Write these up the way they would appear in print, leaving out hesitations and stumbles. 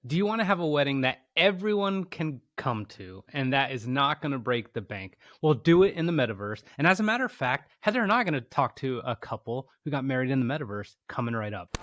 Do you want to have a wedding that everyone can come to and that is not going to break the bank? We'll do it in the metaverse. And as a matter of fact, Heather and I are going to talk to a couple who got married in the metaverse coming right up.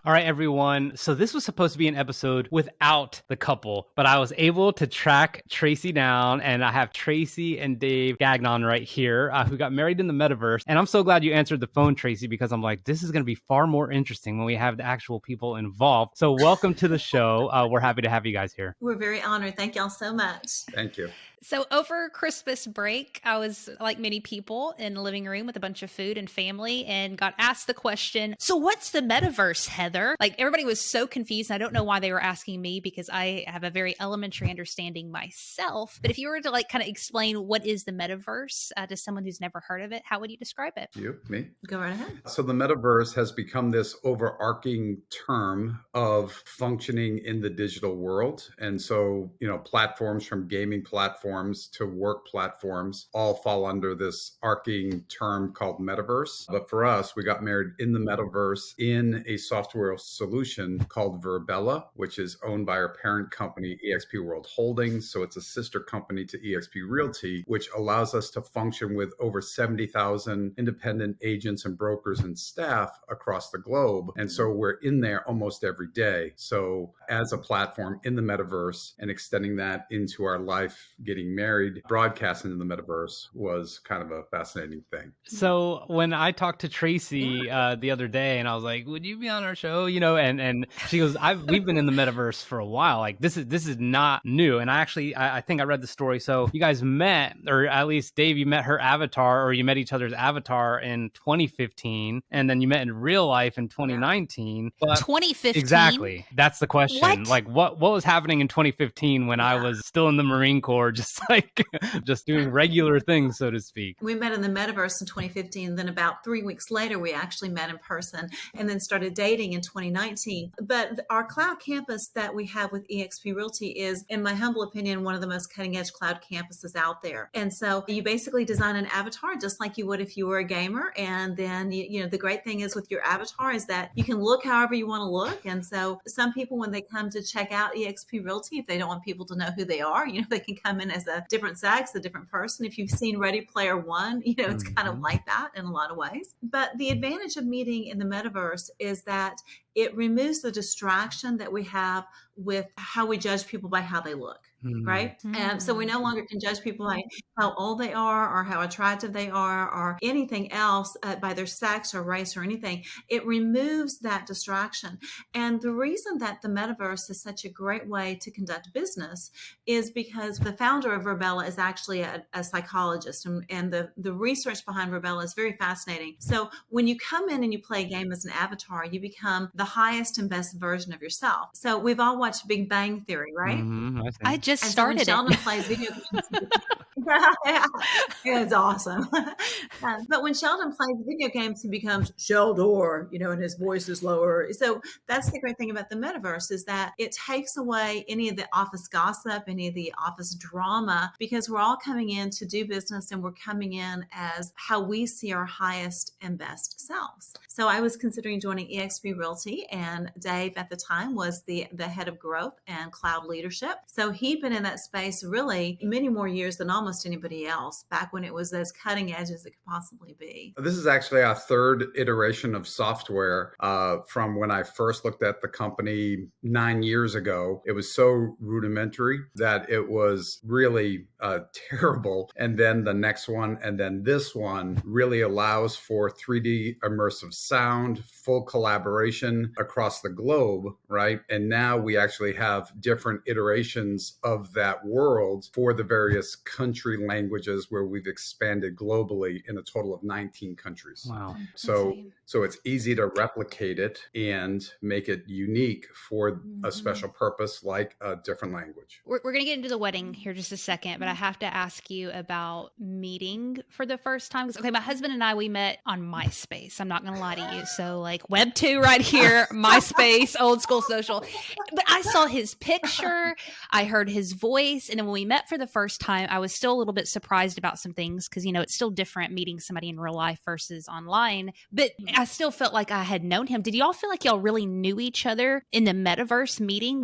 All right, everyone. So this was supposed to be an episode without the couple, but I was able to track Traci down, and I have Tracy and Dave Gagnon right here who got married in the metaverse. And I'm so glad you answered the phone, Tracy, because I'm like, this is going to be far more interesting when we have the actual people involved. So welcome to the show. We're happy to have you guys here. We're very honored. Thank y'all so much. Thank you. So over Christmas break, I was like many people in the living room with a bunch of food and family and got asked the question, so what's the metaverse, Heather? Like everybody was so confused. I don't know why they were asking me because I have a very elementary understanding myself. But if you were to like kind of explain what is the metaverse to someone who's never heard of it, how would you describe it? Me? Go right ahead. So the metaverse has become this overarching term of functioning in the digital world. And so, platforms from gaming platforms to work platforms all fall under this arcing term called metaverse. But for us, we got married in the metaverse in a software solution called Verbella, which is owned by our parent company, eXp World Holdings. So it's a sister company to eXp Realty, which allows us to function with over 70,000 independent agents and brokers and staff across the globe. And so we're in there almost every day. So as a platform in the metaverse and extending that into our life, getting married, broadcasting in the metaverse was kind of a fascinating thing. So when I talked to Tracy the other day and I was like, would you be on our show? And she goes, we've been in the metaverse for a while. Like this is not new. And I think I read the story. So you guys met, or at least Dave, you met her avatar, or you met each other's avatar in 2015. And then you met in real life in 2019. But 2015? Exactly. That's the question. What? Like what was happening in 2015 when I was still in the Marine Corps, just doing regular things, so to speak? We met in the metaverse in 2015. Then about 3 weeks later, we actually met in person and then started dating in 2019. But our cloud campus that we have with eXp Realty is, in my humble opinion, one of the most cutting edge cloud campuses out there. And so you basically design an avatar just like you would if you were a gamer. And then, the great thing is with your avatar is that you can look however you want to look. And so some people, when they come to check out eXp Realty, if they don't want people to know who they are, they can come in as a different sex, a different person. If you've seen Ready Player One, it's kind of like that in a lot of ways. But the advantage of meeting in the metaverse is that it removes the distraction that we have with how we judge people by how they look. Right. And so we no longer can judge people by how old they are or how attractive they are or anything else by their sex or race or anything. It removes that distraction. And the reason that the metaverse is such a great way to conduct business is because the founder of Verbella is actually a psychologist. And the research behind Verbella is very fascinating. So when you come in and you play a game as an avatar, you become the highest and best version of yourself. So we've all watched Big Bang Theory, right? I just and started so when Sheldon it. plays video games, it's awesome. But when Sheldon plays video games, he becomes Sheldor, and his voice is lower. So that's the great thing about the metaverse is that it takes away any of the office gossip, any of the office drama, because we're all coming in to do business and we're coming in as how we see our highest and best selves. So I was considering joining eXp Realty, and Dave at the time was the head of growth and cloud leadership. So he'd been in that space really many more years than almost anybody else back when it was as cutting edge as it could possibly be. This is actually our third iteration of software from when I first looked at the company 9 years ago. It was so rudimentary that it was really terrible. And then the next one and then this one really allows for 3D immersive sound, full collaboration across the globe, right? And now we actually have different iterations of that world for the various country languages where we've expanded globally in a total of 19 countries. Wow. So it's easy to replicate it and make it unique for a special purpose like a different language. We're going to get into the wedding here just a second, but I have to ask you about meeting for the first time. Okay, my husband and I, we met on MySpace. I'm not going to lie to you. So like Web 2 right here, MySpace, old school social. But I saw his picture, I heard his voice. And then when we met for the first time, I was still a little bit surprised about some things because, you know, it's still different meeting somebody in real life versus online. But I still felt like I had known him. Did y'all feel like y'all really knew each other in the metaverse meeting?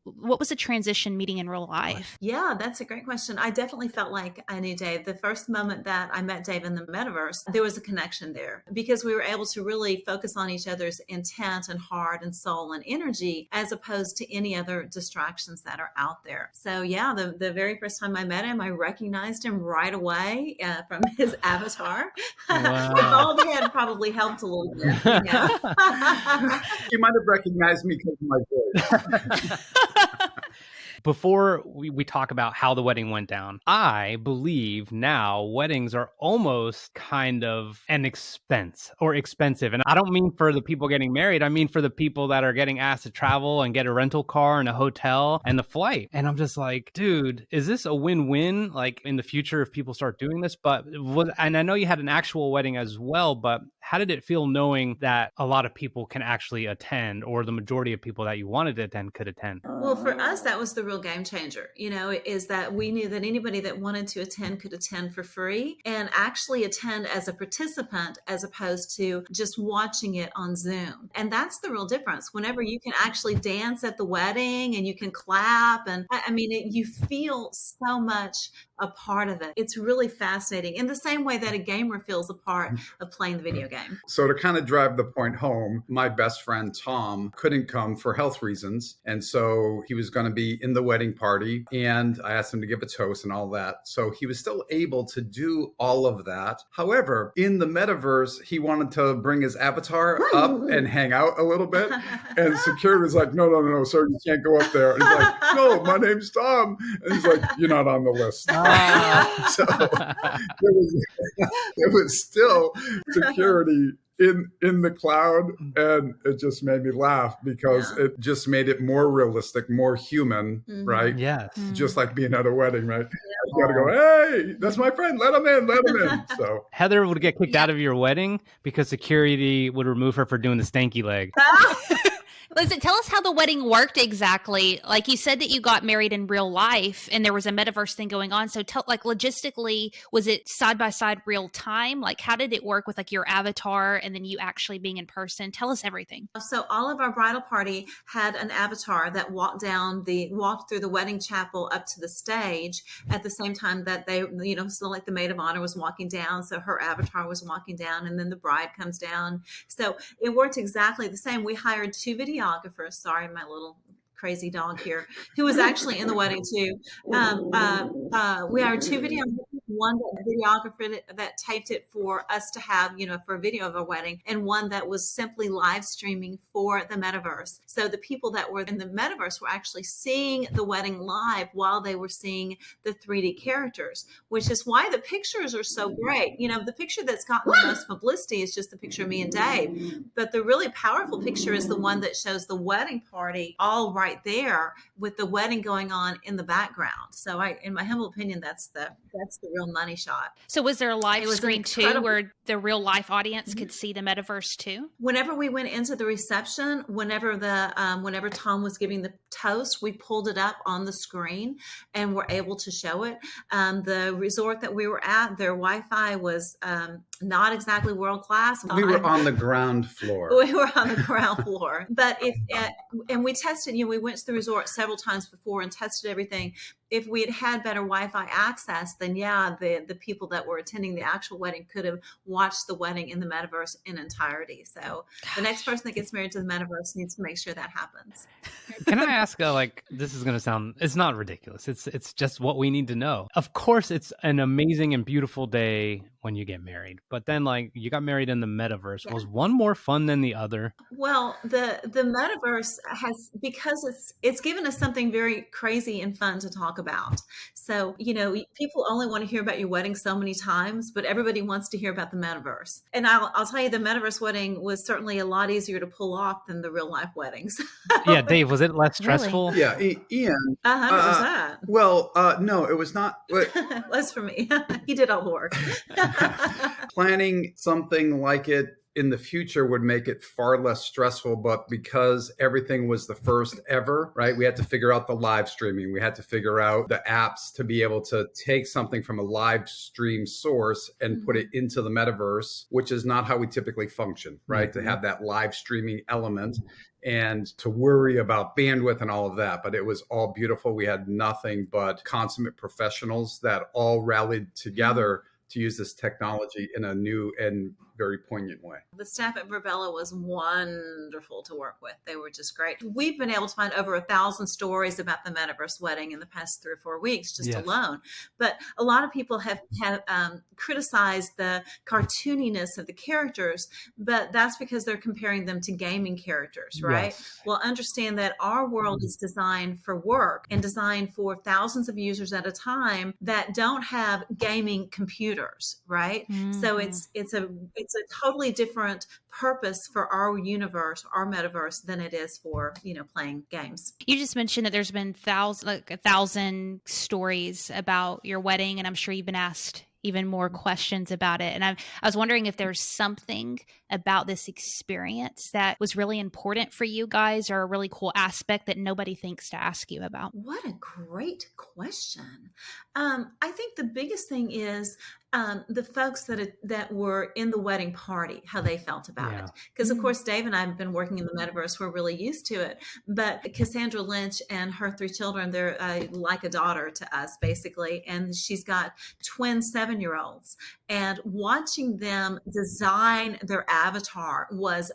What was the transition meeting in real life? Yeah, that's a great question. I definitely felt like I knew Dave. The first moment that I met Dave in the metaverse, there was a connection there because we were able to really focus on each other's intent and heart and soul and energy as opposed to any other distractions that are out there. So yeah, the very first time I met him, I recognized him right away from his avatar. Wow. The bald head probably helped a little bit. You know? You might have recognized me because of my voice. Before we talk about how the wedding went down, I believe now weddings are almost kind of an expense or expensive. And I don't mean for the people getting married. I mean for the people that are getting asked to travel and get a rental car and a hotel and the flight. And I'm just like, dude, is this a win-win like in the future if people start doing this? And I know you had an actual wedding as well, but how did it feel knowing that a lot of people can actually attend or the majority of people that you wanted to attend could attend? Well, for us, that was the real game changer, is that we knew that anybody that wanted to attend could attend for free and actually attend as a participant as opposed to just watching it on Zoom. And that's the real difference. Whenever you can actually dance at the wedding and you can clap, and you feel so much a part of it. It's really fascinating in the same way that a gamer feels a part of playing the video game. So to kind of drive the point home, my best friend Tom couldn't come for health reasons. And so he was going to be in the wedding party and I asked him to give a toast and all that. So he was still able to do all of that. However, in the metaverse, he wanted to bring his avatar up and hang out a little bit. And security was like, no, sir, you can't go up there. And he's like, no, my name's Tom. And he's like, you're not on the list. So it was still security in the cloud, and it just made me laugh because it just made it more realistic, more human, right? Yes. Just like being at a wedding, right? You gotta go, hey, that's my friend, let him in. So Heather would get kicked out of your wedding because security would remove her for doing the stanky leg. Listen, tell us how the wedding worked exactly. Like you said that you got married in real life and there was a metaverse thing going on. So logistically, was it side by side real time? Like how did it work with like your avatar and then you actually being in person? Tell us everything. So all of our bridal party had an avatar that walked through the wedding chapel up to the stage at the same time that they, so like the maid of honor was walking down. So her avatar was walking down and then the bride comes down. So it worked exactly the same. We hired 2 videographers. Sorry, my little crazy dog here, who was actually in the wedding too. We hired 2 videographers, one videographer that taped it for us to have, for a video of a wedding, and one that was simply live streaming for the metaverse. So the people that were in the metaverse were actually seeing the wedding live while they were seeing the 3D characters, which is why the pictures are so great. The picture that's gotten the most publicity is just the picture of me and Dave, but the really powerful picture is the one that shows the wedding party all right there with the wedding going on in the background. So in my humble opinion, that's the real money shot. So was there a live screen too where the real life audience could see the metaverse too? Whenever we went into the reception, whenever Tom was giving the toast, we pulled it up on the screen and were able to show it. The resort that we were at, their Wi-Fi was not exactly world class. We were on the ground floor. We were on the ground floor, but and we tested. We went to the resort several times before and tested everything. If we had better Wi-Fi access, then the people that were attending the actual wedding could have watched the wedding in the metaverse in entirety. So the next person that gets married to the metaverse needs to make sure that happens. Can I ask, this is going to sound, it's not ridiculous. It's just what we need to know. Of course, it's an amazing and beautiful day when you get married. But then like you got married in the metaverse. Yeah. Was one more fun than the other? Well, the metaverse has, because it's given us something very crazy and fun to talk about. So, people only want to hear about your wedding so many times, but everybody wants to hear about the metaverse. And I'll tell you, the metaverse wedding was certainly a lot easier to pull off than the real life weddings. Yeah, Dave, was it less Really? stressful? Yeah, Ian. 100%. Well, no, it was not. Less for me. He did all the work. Planning something like it in the future would make it far less stressful, but because everything was the first ever, right? We had to figure out the live streaming. We had to figure out the apps to be able to take something from a live stream source and put it into the metaverse, which is not how we typically function, right? To have that live streaming element and to worry about bandwidth and all of that. But it was all beautiful. We had nothing but consummate professionals that all rallied together to use this technology in a new and very poignant way. The staff at Virbela was wonderful to work with. They were just great. We've been able to find over 1,000 stories about the metaverse wedding in the past 3 or 4 weeks, just alone. But a lot of people have criticized the cartooniness of the characters, but that's because they're comparing them to gaming characters, right? Yes. Well, understand that our world is designed for work and designed for thousands of users at a time that don't have gaming computers, right? So it's a totally different purpose for our universe, our metaverse, than it is for, playing games. You just mentioned that there's been 1,000 stories about your wedding, and I'm sure you've been asked even more questions about it. And I was wondering if there's something about this experience that was really important for you guys, or a really cool aspect that nobody thinks to ask you about. What a great question. I think the biggest thing is the folks that were in the wedding party, how they felt about it. Because of course, Dave and I have been working in the metaverse. We're really used to it. But Cassandra Lynch and her 3 children, they're like a daughter to us, basically. And she's got twin 7-year-olds. And watching them design their avatar was,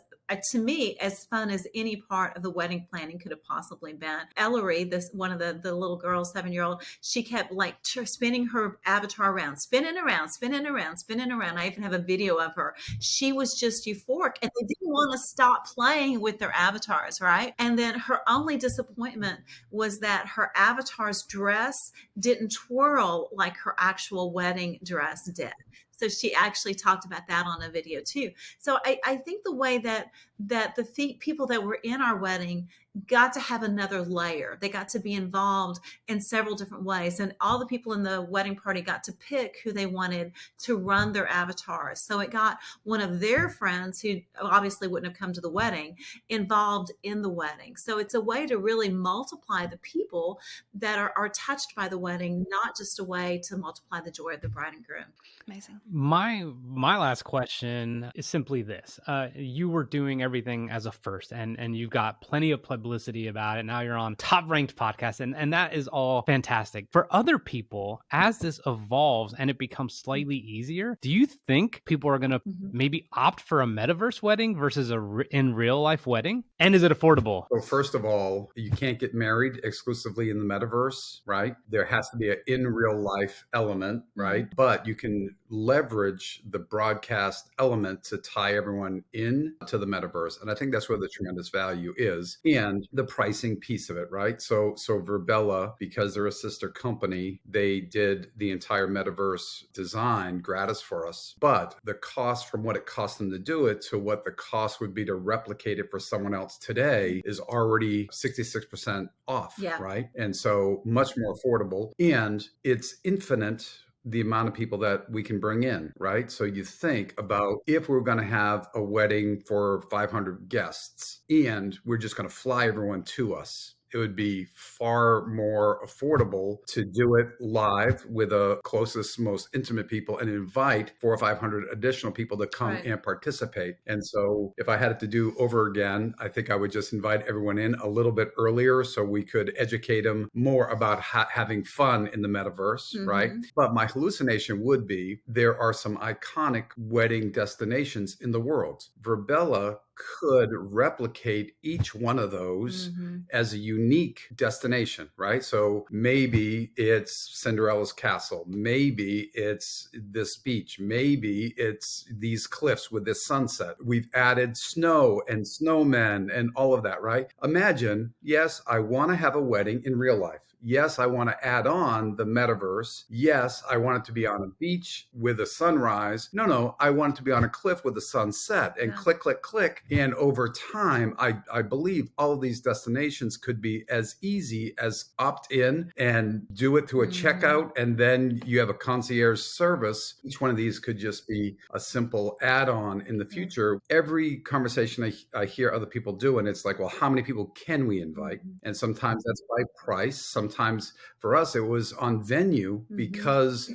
to me, as fun as any part of the wedding planning could have possibly been. Ellery, one of the little girls, 7-year-old, she kept like spinning her avatar around, spinning around. I even have a video of her. She was just euphoric, and they didn't want to stop playing with their avatars, right? And then her only disappointment was that her avatar's dress didn't twirl like her actual wedding dress did. So she actually talked about that on a video too. So I think the way that the people that were in our wedding got to have another layer. They got to be involved in several different ways. And all the people in the wedding party got to pick who they wanted to run their avatars. So it got one of their friends, who obviously wouldn't have come to the wedding, involved in the wedding. So it's a way to really multiply the people that are touched by the wedding, not just a way to multiply the joy of the bride and groom. Amazing. My last question is simply this. You were doing everything as a first, and you've got plenty of publicity about it. Now you're on top ranked podcast, and that is all fantastic. For other people, as this evolves and it becomes slightly easier, do you think people are going to maybe opt for a metaverse wedding versus in real life wedding? And is it affordable? So first of all, you can't get married exclusively in the metaverse, right? There has to be an in real life element, right? But you can leverage the broadcast element to tie everyone in to the metaverse. And I think that's where the tremendous value is. And the pricing piece of it, right? So Virbela, because they're a sister company, they did the entire metaverse design gratis for us. But the cost from what it cost them to do it to what the cost would be to replicate it for someone else today is already 66% off, right? And so much more affordable. And it's infinite, the amount of people that we can bring in, right? So you think about, if we're going to have a wedding for 500 guests and we're just going to fly everyone to us, it would be far more affordable to do it live with the closest, most intimate people and invite 400 or 500 additional people to come and participate. And so if I had it to do over again, I think I would just invite everyone in a little bit earlier so we could educate them more about having fun in the metaverse, right? But my hallucination would be, there are some iconic wedding destinations in the world. Virbela could replicate each one of those as a unique destination, right? So maybe it's Cinderella's castle, maybe it's this beach, maybe it's these cliffs with this sunset. We've added snow and snowmen and all of that, right? Imagine, yes, I want to have a wedding in real life. Yes, I want to add on the metaverse. Yes, I want it to be on a beach with a sunrise. No, I want it to be on a cliff with a sunset, and click, click, click. And over time, I believe all of these destinations could be as easy as opt in and do it through a checkout. And then you have a concierge service. Each one of these could just be a simple add-on in the future. Every conversation I hear other people do, and it's like, well, how many people can we invite? And sometimes that's by price. Sometimes for us, it was on venue because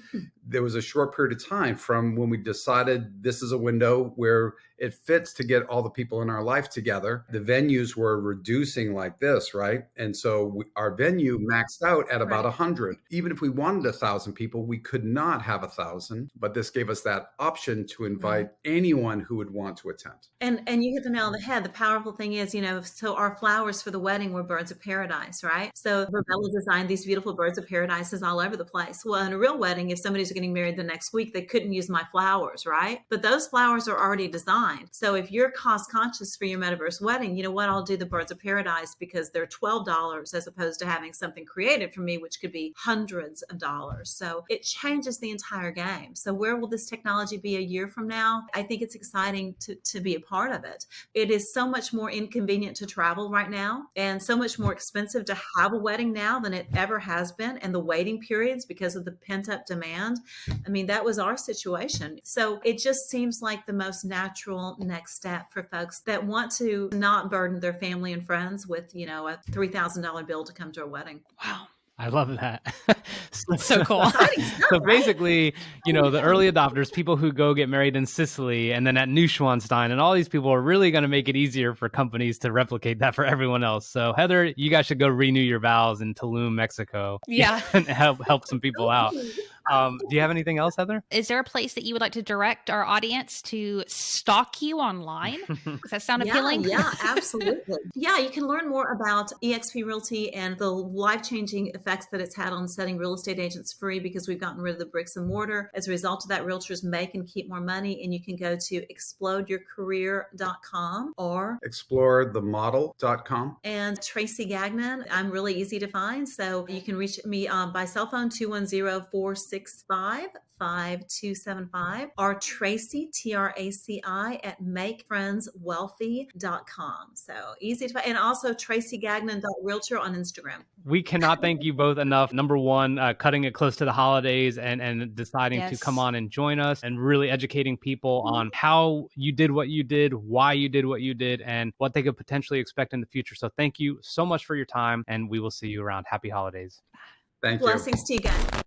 there was a short period of time from when we decided this is a window where it fits to get all the people in our life together. The venues were reducing like this, right? And so our venue maxed out at about 100. Even if we wanted 1,000 people, we could not have 1,000, but this gave us that option to invite anyone who would want to attend. And you hit the nail on the head. The powerful thing is, so our flowers for the wedding were birds of paradise, right? So Verbella designed these beautiful birds of paradises all over the place. Well, in a real wedding, if somebody's getting married the next week, they couldn't use my flowers, right? But those flowers are already designed. So if you're cost conscious for your metaverse wedding, you know what? I'll do the birds of paradise because they're $12 as opposed to having something created for me, which could be hundreds of dollars. So it changes the entire game. So where will this technology be a year from now? I think it's exciting to be a part of it. It is so much more inconvenient to travel right now and so much more expensive to have a wedding now than it ever has been. And the waiting periods because of the pent up demand. I mean, that was our situation. So it just seems like the most natural next step for folks that want to not burden their family and friends with, a $3,000 bill to come to a wedding. Wow. I love that. So cool. So basically, the early adopters, people who go get married in Sicily and then at Neuschwanstein, and all these people are really going to make it easier for companies to replicate that for everyone else. So Heather, you guys should go renew your vows in Tulum, Mexico. Yeah. And help some people out. Do you have anything else, Heather? Is there a place that you would like to direct our audience to stalk you online? Does that sound appealing? Yeah, absolutely. Yeah, you can learn more about eXp Realty and the life-changing effects that it's had on setting real estate agents free because we've gotten rid of the bricks and mortar. As a result of that, realtors make and keep more money. And you can go to explodeyourcareer.com or explorethemodel.com. And Tracy Gagnon, I'm really easy to find. So you can reach me by cell phone, 210-465-5275, or Tracy, Traci, at makefriendswealthy.com. So easy to find. And also tracygagnon.realtor on Instagram. We cannot thank you both enough. Number one, cutting it close to the holidays and deciding to come on and join us and really educating people on how you did what you did, why you did what you did, and what they could potentially expect in the future. So thank you so much for your time, and we will see you around. Happy holidays. Thank you. Blessings to you guys.